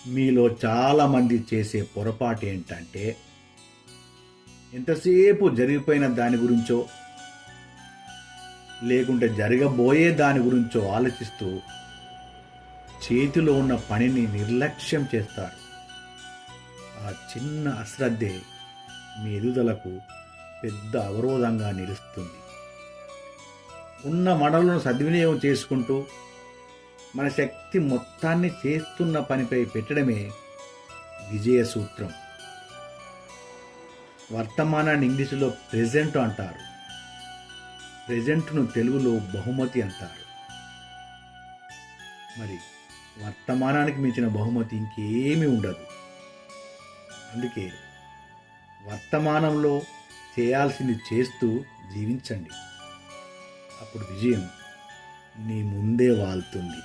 మీలో చాలామంది చేసే పొరపాటు ఏంటంటే ఎంతసేపు జరిగిపోయిన దాని గురించో లేకుంటే జరగబోయే దాని గురించో ఆలోచిస్తూ చేతిలో ఉన్న పనిని నిర్లక్ష్యం చేస్తారు. ఆ చిన్న అశ్రద్ధే మీ ఎదుగుదలకు పెద్ద అవరోధంగా నిలుస్తుంది. ఉన్న వనరులను సద్వినియోగం చేసుకుంటూ మన శక్తి మొత్తాన్ని చేస్తున్న పనిపై పెట్టడమే విజయ సూత్రం. వర్తమానాన్ని ఇంగ్లీషులో ప్రెజెంట్ అంటారు, ప్రెజెంట్ను తెలుగులో బహుమతి అంటారు. మరి వర్తమానానికి మించిన బహుమతి ఇంకేమీ ఉండదు. అందుకే వర్తమానంలో చేయాల్సింది చేస్తూ జీవించండి. అప్పుడు విజయం నీ ముందే వాళ్తుంది.